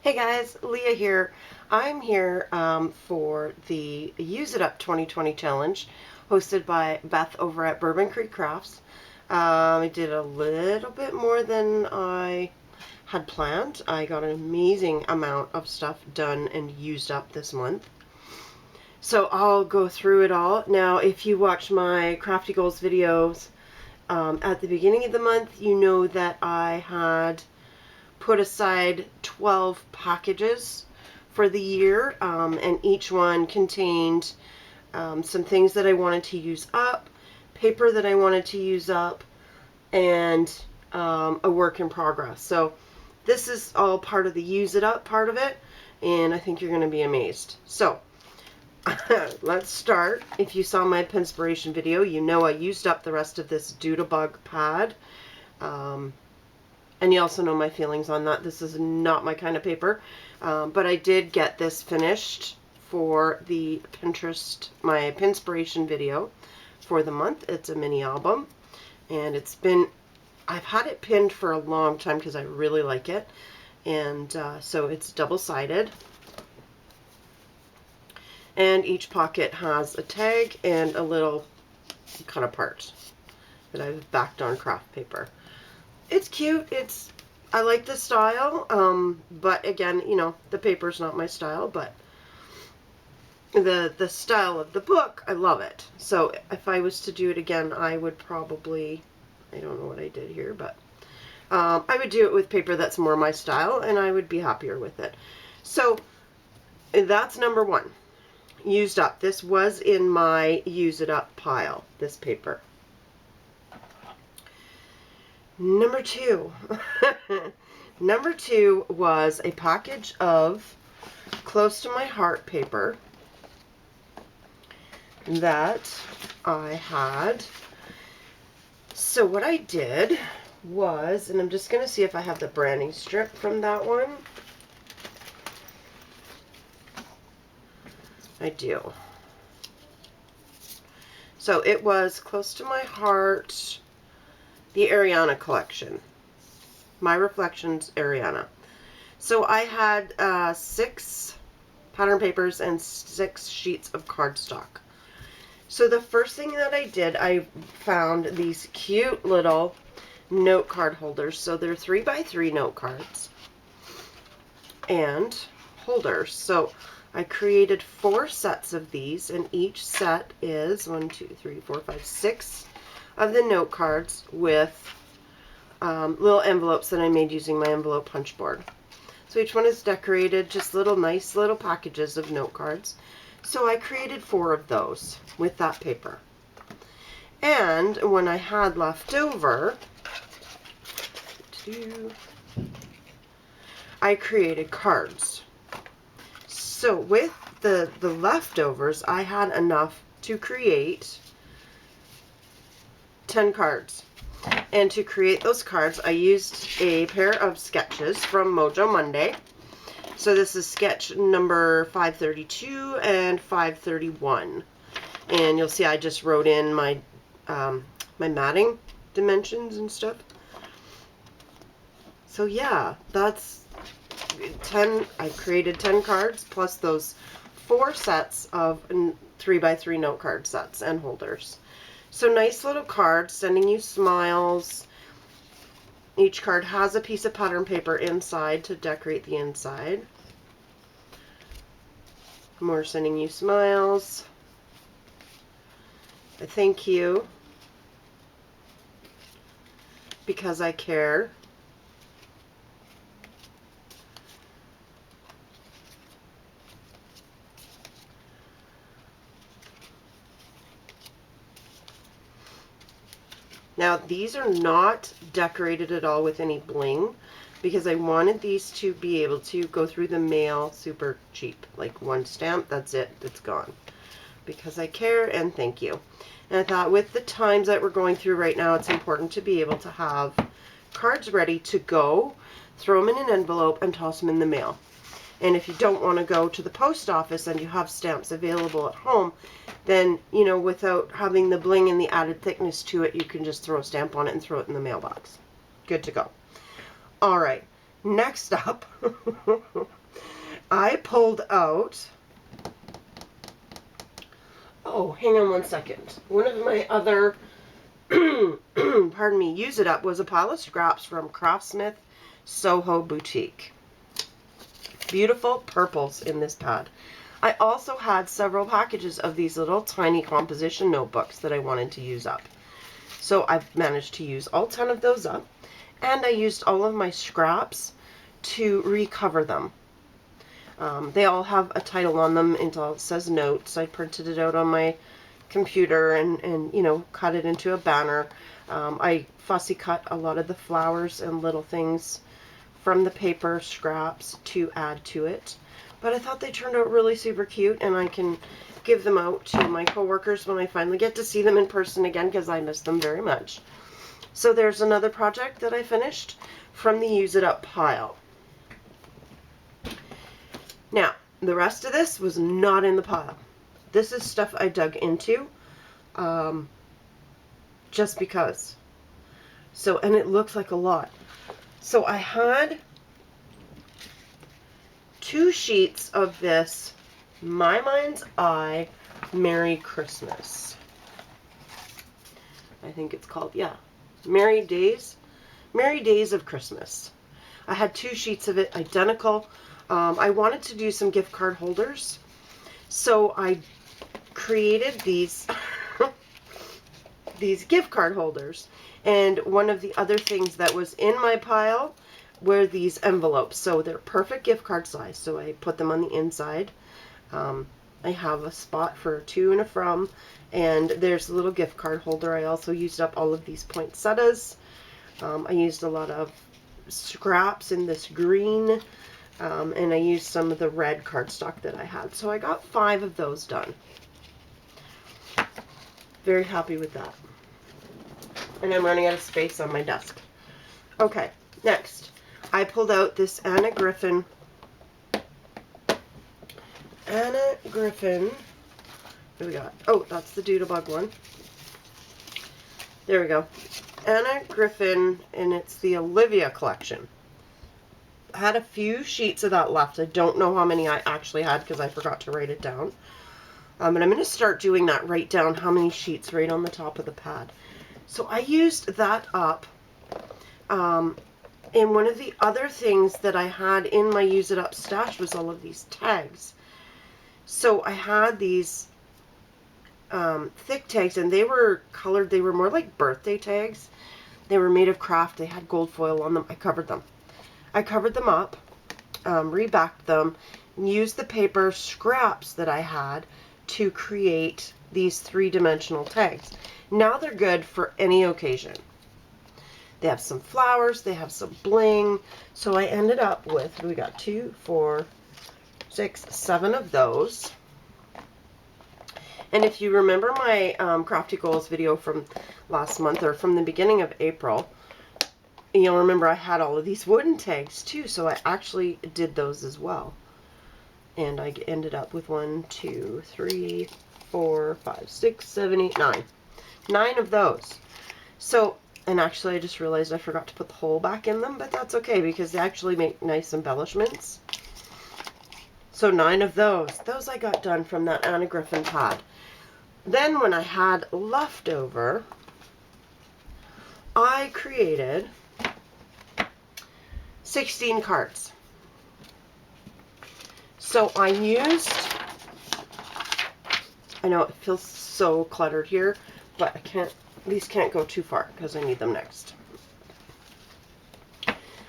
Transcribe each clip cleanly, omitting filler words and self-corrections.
Hey guys, Leah here. I'm here for the Useitup 2020 challenge hosted by Beth over at Bourbon Creek Crafts. I did a little bit more than I had planned. I got an amazing amount of stuff done and used up this month. So I'll go through it all. Now, if you watch my Crafty Goals videos at the beginning of the month, you know that I had put aside 12 packages for the year, and each one contained some things that I wanted to use up, paper that I wanted to use up, and a work in progress. So this is all part of the use it up part of it, and I think you're going to be amazed. So let's start. If you saw my Pinspiration video, you know I used up the rest of this Doodlebug pad. And you also know my feelings on that. This is not my kind of paper. But I did get this finished for the my Pinspiration video for the month. It's a mini album. And I've had it pinned for a long time because I really like it. And so it's double-sided. And each pocket has a tag and a little cut apart that I've backed on craft paper. It's cute. I like the style, but again, you know, the paper's not my style, but the style of the book, I love it. So if I was to do it again, I would probably, I don't know what I did here, but I would do it with paper that's more my style, and I would be happier with it. So that's number one. Used up. This was in my use it up pile, this paper. Number two. Number two was a package of close to my heart paper that I had. So what I did was, and I'm just going to see if I have the branding strip from that one. I do. So it was close to my heart, the Ariana collection. My Reflections Ariana. So I had 6 pattern papers and 6 sheets of cardstock. So the first thing that I did, I found these cute little note card holders. So they're 3x3 note cards and holders. So I created 4 sets of these, and each set is 1, 2, 3, 4, 5, 6 of the note cards with little envelopes that I made using my envelope punch board. So each one is decorated, just nice little packages of note cards. So I created 4 of those with that paper. And when I had left over, I created cards. So with the leftovers, I had enough to create 10 cards. And to create those cards, I used a pair of sketches from Mojo Monday. So this is sketch number 532 and 531. And you'll see I just wrote in my my matting dimensions and stuff. So yeah, that's 10. I created 10 cards plus those 4 sets of 3x3 note card sets and holders. So nice little cards, sending you smiles. Each card has a piece of pattern paper inside to decorate the inside. More sending you smiles. A thank you. Because I care. Now, these are not decorated at all with any bling because I wanted these to be able to go through the mail super cheap. Like one stamp, that's it, it's gone. Because I care and thank you. And I thought with the times that we're going through right now, it's important to be able to have cards ready to go, throw them in an envelope, and toss them in the mail. And if you don't want to go to the post office and you have stamps available at home, then, you know, without having the bling and the added thickness to it, you can just throw a stamp on it and throw it in the mailbox. Good to go. All right. Next up, I pulled out, oh, hang on one second. One of my other, pardon me, Use It Up was a pile of scraps from Craftsmith Soho Boutique. Beautiful purples in this pad. I also had several packages of these little tiny composition notebooks that I wanted to use up. So I've managed to use all 10 of those up, and I used all of my scraps to recover them. They all have a title on them, and it says notes. I printed it out on my computer and you know, cut it into a banner. I fussy cut a lot of the flowers and little things from the paper scraps to add to it. But I thought they turned out really super cute, and I can give them out to my coworkers when I finally get to see them in person again, because I miss them very much. So there's another project that I finished from the Use It Up pile. Now, the rest of this was not in the pile. This is stuff I dug into just because. So, and it looks like a lot. So I had 2 sheets of this My Mind's Eye Merry Christmas. I think it's called, yeah, Merry Days of Christmas. I had 2 sheets of it, identical. I wanted to do some gift card holders, so I created these these gift card holders. And one of the other things that was in my pile were these envelopes. So they're perfect gift card size. So I put them on the inside. I have a spot for a to and a from, and there's a little gift card holder. I also used up all of these poinsettias. I used a lot of scraps in this green, and I used some of the red cardstock that I had. So I got 5 of those done. Very happy with that. And I'm running out of space on my desk. Okay, next. I pulled out this Anna Griffin. What do we got? Oh, that's the Doodlebug one. There we go. Anna Griffin, and it's the Olivia collection. I had a few sheets of that left. I don't know how many I actually had because I forgot to write it down. And I'm going to start doing that, write down how many sheets right on the top of the pad. So I used that up. And one of the other things that I had in my Use It Up stash was all of these tags. So I had these thick tags, and they were colored. They were more like birthday tags. They were made of craft. They had gold foil on them. I covered them. I covered them up, rebacked them, and used the paper scraps that I had to create these 3-dimensional tags. Now they're good for any occasion. They have some flowers, they have some bling. So I ended up with, we got 2, 4, 6, 7 of those. And if you remember my Crafty Goals video from last month, or from the beginning of April, you'll remember I had all of these wooden tags too, so I actually did those as well. And I ended up with 1, 2, 3, 4, 5, 6, 7, 8, 9. 9 of those. So, and actually I just realized I forgot to put the hole back in them, but that's okay because they actually make nice embellishments. So 9 of those. Those I got done from that Anna Griffin pad. Then when I had leftover, I created 16 cards. So I used, I know it feels so cluttered here, but I can't, these can't go too far because I need them next.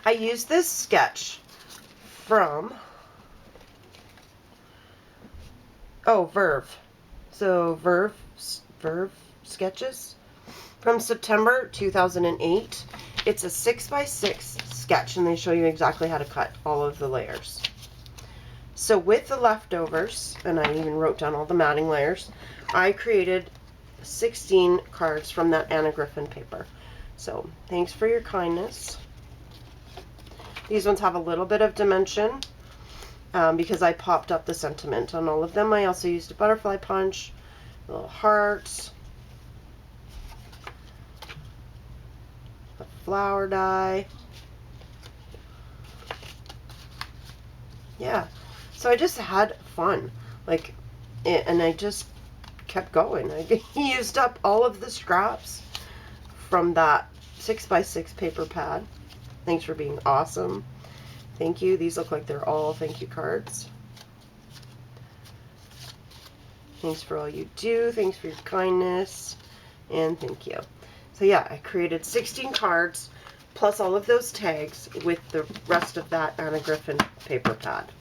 I used this sketch from, Verve. So Verve sketches from September 2008. It's a 6x6 sketch, and they show you exactly how to cut all of the layers. So with the leftovers, and I even wrote down all the matting layers, I created 16 cards from that Anna Griffin paper. So thanks for your kindness. These ones have a little bit of dimension because I popped up the sentiment on all of them. I also used a butterfly punch, little hearts, a flower die, yeah. So I just had fun. Like, and I just kept going. I used up all of the scraps from that 6x6 paper pad. Thanks for being awesome. Thank you. These look like they're all thank you cards. Thanks for all you do. Thanks for your kindness. And thank you. So yeah, I created 16 cards plus all of those tags with the rest of that Anna Griffin paper pad.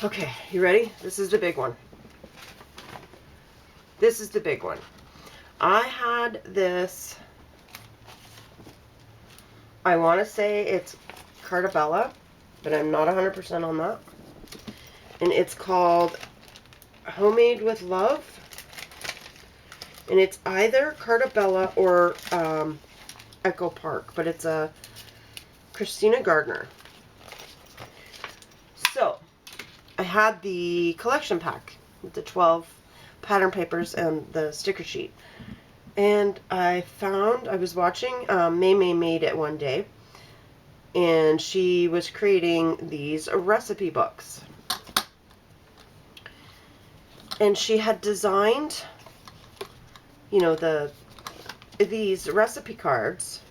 Okay, you ready? This is the big one. This is the big one. I had this, I want to say it's Cartabella, but I'm not 100% on that. And it's called Homemade with Love. And it's either Cartabella or Echo Park, but it's a Christina Gardner. So, I had the collection pack with the 12 pattern papers and the sticker sheet. And I was watching May made it one day, and she was creating these recipe books. And she had designed, you know, these recipe cards,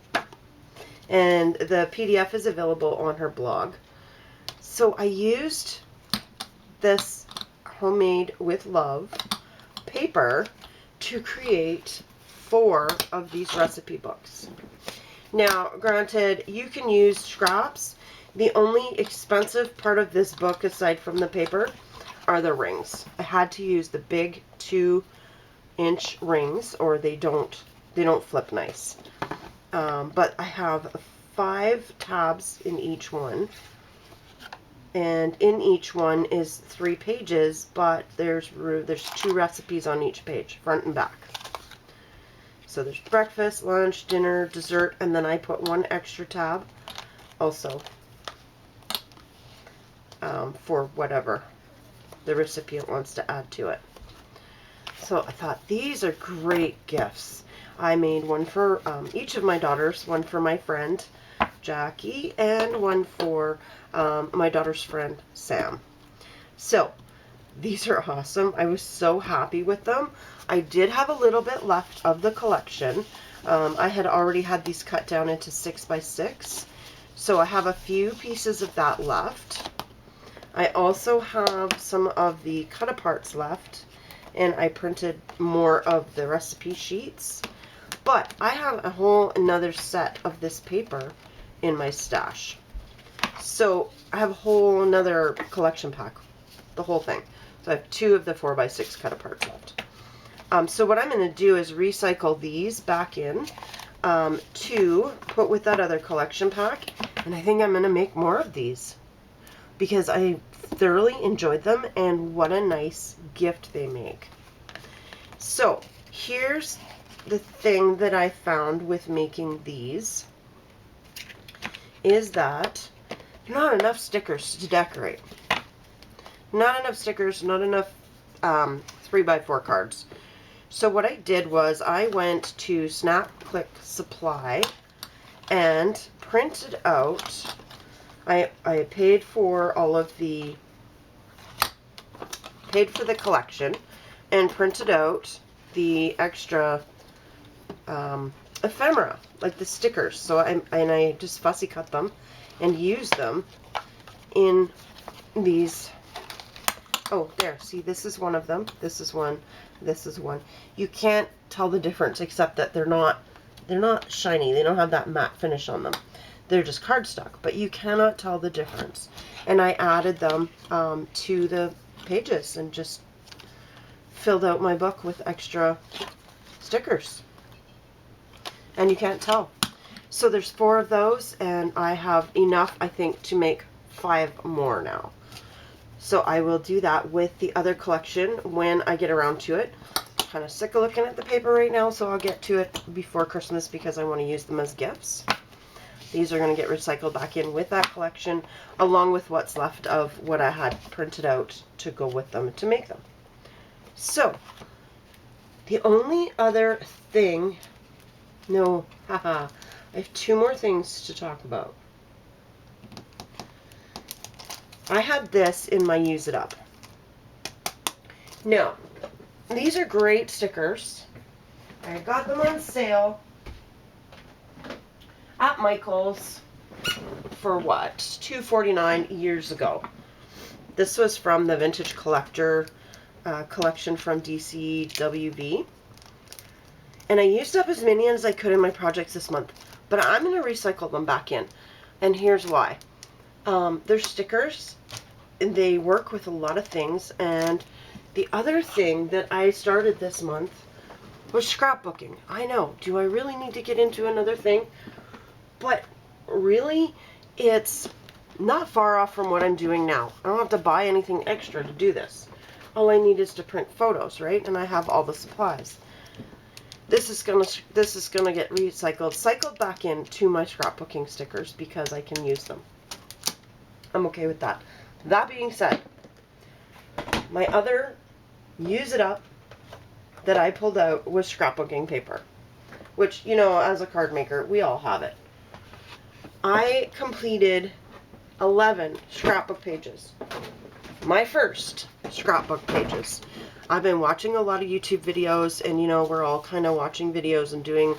and the PDF is available on her blog. So I used this Homemade with Love paper to create 4 of these recipe books. Now, granted, you can use scraps. The only expensive part of this book, aside from the paper, are the rings. I had to use the big 2-inch rings, or they don't flip nice. But I have 5 tabs in each one, and in each one is 3 pages, but there's 2 recipes on each page, front and back. So there's breakfast, lunch, dinner, dessert, and then I put 1 extra tab also for whatever the recipient wants to add to it. So I thought these are great gifts. I made one for each of my daughters, one for my friend Jackie, and one for my daughter's friend Sam. So these are awesome. I was so happy with them. I did have a little bit left of the collection. I had already had these cut down into 6x6, so I have a few pieces of that left. I also have some of the cut aparts left, and I printed more of the recipe sheets. But I have a whole another set of this paper in my stash. So I have a whole another collection pack, the whole thing. So I have 2 of the 4x6 cut aparts left. So what I'm going to do is recycle these back in to put with that other collection pack. And I think I'm going to make more of these because I thoroughly enjoyed them, and what a nice gift they make. So here's the thing that I found with making these is that not enough stickers to decorate. Not enough stickers, not enough 3x4 cards. So what I did was I went to Snap Click Supply and printed out, I paid for all of the, paid for the collection and printed out the extra ephemera, like the stickers. So I just fussy cut them and used them in these. Oh, there, see, this is one of them. This is one. This is one. You can't tell the difference except that they're not shiny. They don't have that matte finish on them. They're just cardstock, but you cannot tell the difference. And I added them to the pages and just filled out my book with extra stickers. And you can't tell. So there's 4 of those, and I have enough, I think, to make 5 more now. So I will do that with the other collection when I get around to it. I'm kind of sick of looking at the paper right now, so I'll get to it before Christmas because I want to use them as gifts. These are going to get recycled back in with that collection, along with what's left of what I had printed out to go with them to make them. So, the only other thing, no, haha, I have 2 more things to talk about. I had this in my Use It Up. Now, these are great stickers. I got them on sale at Michael's for what? $2.49 years ago. This was from the Vintage Collector collection from DCWV. And I used up as many as I could in my projects this month. But I'm going to recycle them back in. And here's why. They're stickers. And they work with a lot of things. And the other thing that I started this month was scrapbooking. I know. Do I really need to get into another thing? But really, it's not far off from what I'm doing now. I don't have to buy anything extra to do this. All I need is to print photos, right? And I have all the supplies. This is gonna get recycled, cycled back into my scrapbooking stickers because I can use them. I'm okay with that. That being said, my other Use It Up that I pulled out was scrapbooking paper, which, you know, as a card maker, we all have it. I completed 11 scrapbook pages. My first scrapbook pages. I've been watching a lot of YouTube videos, and, you know, we're all kind of watching videos and doing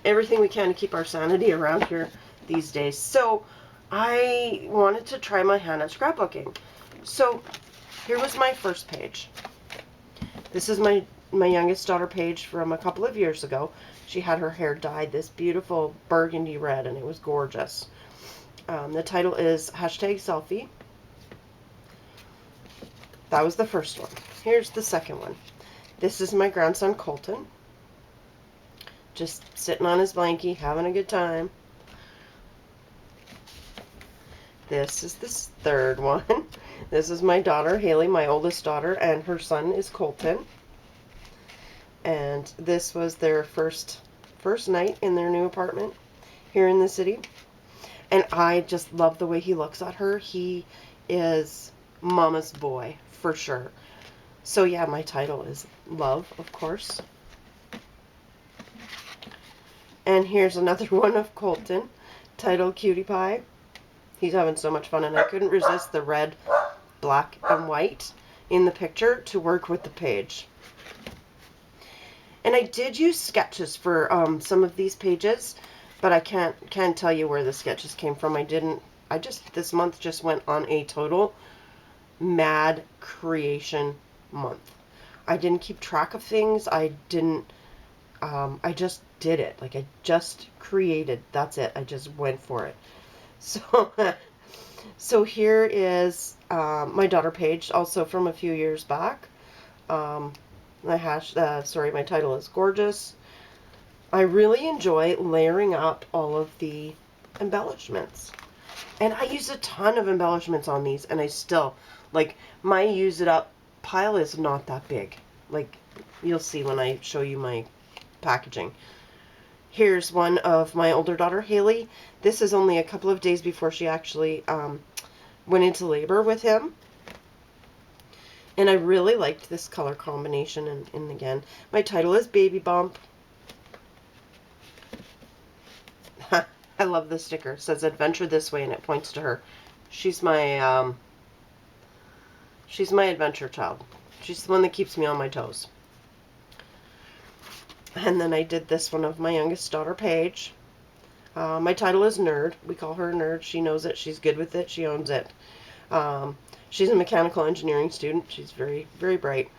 everything we can to keep our sanity around here these days. So I wanted to try my hand at scrapbooking. So here was my first page. This is my youngest daughter page from a couple of years ago. She had her hair dyed this beautiful burgundy red, and it was gorgeous. The title is #selfie. That was the first one. Here's the second one. This is my grandson Colton. Just sitting on his blankie, having a good time. This is the third one. This is my daughter Haley, my oldest daughter, and her son is Colton. And this was their first night in their new apartment here in the city. And I just love the way he looks at her. He is mama's boy, for sure. So yeah, my title is Love, of course. And here's another one of Colton, titled Cutie Pie. He's having so much fun, and I couldn't resist the red, black, and white in the picture to work with the page. And I did use sketches for some of these pages, but I can't tell you where the sketches came from. This month just went on a total mad creation month. I didn't keep track of things. I just did it. Like, I just created. That's it. I just went for it. So here is my daughter page, also from a few years back. My title is Gorgeous. I really enjoy layering up all of the embellishments. And I use a ton of embellishments on these, and I still, like, my Use It Up pile is not that big. Like, you'll see when I show you my packaging. Here's one of my older daughter, Haley. This is only a couple of days before she actually went into labor with him. And I really liked this color combination. And again, my title is Baby Bump. I love this sticker. It says Adventure This Way, and it points to her. She's my adventure child. She's the one that keeps me on my toes. And then I did this one of my youngest daughter, Paige. My title is Nerd. We call her Nerd. She knows it. She's good with it. She owns it. She's a mechanical engineering student. She's very, very bright.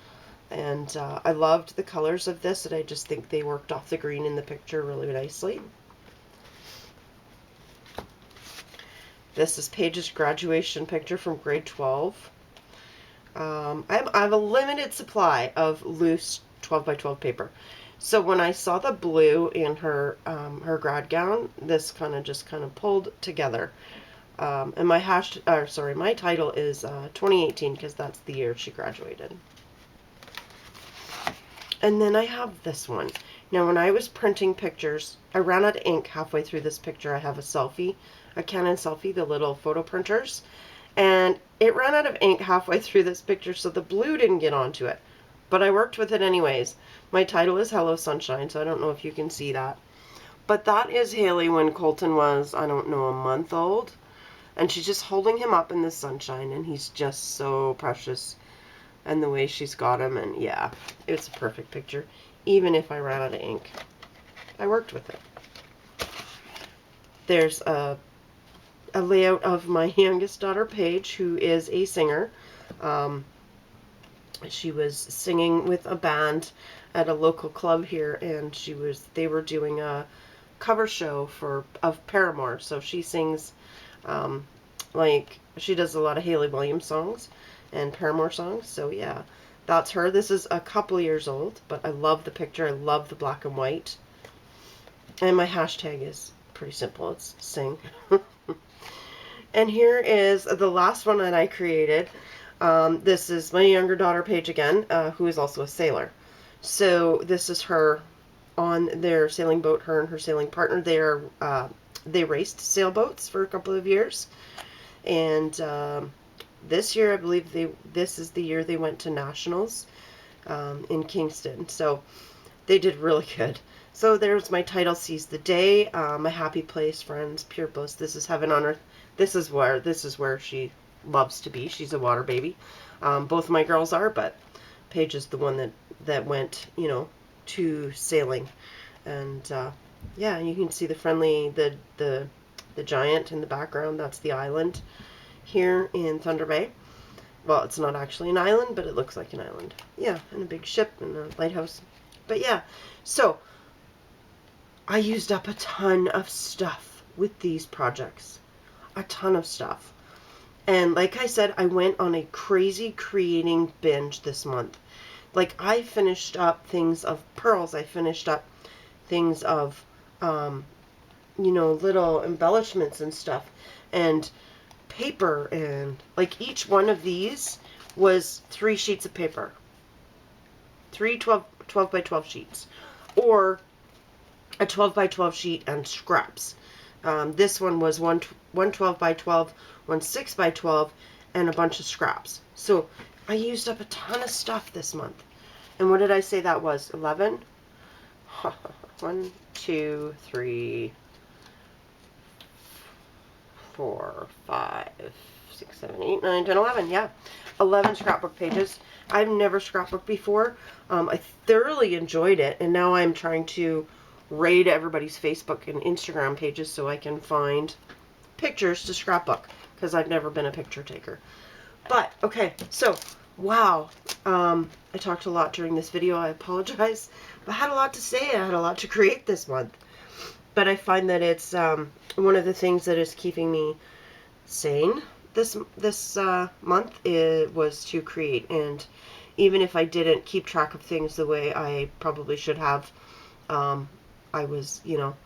And I loved the colors of this, and I just think they worked off the green in the picture really nicely. This is Paige's graduation picture from grade 12. I have a limited supply of loose 12 by 12 paper. So when I saw the blue in her grad gown, this kind of pulled together. And my title is 2018, because that's the year she graduated. And then I have this one. Now, when I was printing pictures, I ran out of ink halfway through this picture. I have a Canon selfie, the little photo printers, and it ran out of ink halfway through this picture, so the blue didn't get onto it. But I worked with it anyways. My title is Hello Sunshine, so I don't know if you can see that. But that is Haley when Colton was, I don't know, a month old. And she's just holding him up in the sunshine, and he's just so precious. And the way she's got him, and yeah, it's a perfect picture. Even if I ran out of ink, I worked with it. There's a layout of my youngest daughter, Paige, who is a singer. She was singing with a band at a local club here, and they were doing a cover show of Paramore. So she sings, like, she does a lot of Hayley Williams songs and Paramore songs. So yeah, that's her. This is a couple years old, but I love the picture. I love the black and white. And my hashtag is pretty simple. It's sing. And here is the last one that I created. This is my younger daughter, Paige, again, who is also a sailor. So this is her on their sailing boat, her and her sailing partner. They raced sailboats for a couple of years. And this year, I believe this is the year they went to nationals in Kingston. So they did really good. So there's my title, Seize the Day, My Happy Place, Friends, Pure Bliss. This is Heaven on Earth. This is where she loves to be. She's a water baby. Both my girls are, but Paige is the one that went, you know, to sailing. And yeah, you can see the giant in the background. That's the island here in Thunder Bay. Well, it's not actually an island, but it looks like an island. Yeah, and a big ship and a lighthouse. But yeah, so I used up a ton of stuff with these projects. A ton of stuff. And like I said, I went on a crazy creating binge this month. Like, I finished up things of pearls. I finished up things of, you know, little embellishments and stuff. And paper. And, like, each one of these was 3 sheets of paper. 3 12 by 12 sheets. Or a 12 by 12 sheet and scraps. This one was one 12 by 12, one 6 by 12, and a bunch of scraps. So I used up a ton of stuff this month. And what did I say that was? 11? 1, 2, 3, 4, 5, 6, 7, 8, 9, 10, 11. Yeah, 11 scrapbook pages. I've never scrapbooked before. I thoroughly enjoyed it, and now I'm trying to raid everybody's Facebook and Instagram pages so I can find pictures to scrapbook, because I've never been a picture taker. But, okay, so, wow. I talked a lot during this video. I apologize. But I had a lot to say. I had a lot to create this month. But I find that it's one of the things that is keeping me sane this month was to create. And even if I didn't keep track of things the way I probably should have, I was, you know,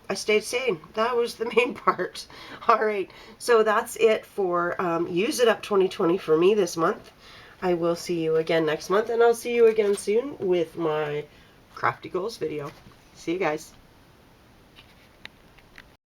I stayed sane. That was the main part. All right, so that's it for Useitup 2020 for me this month. I will see you again next month, and I'll see you again soon with my Crafty Goals video. See you guys.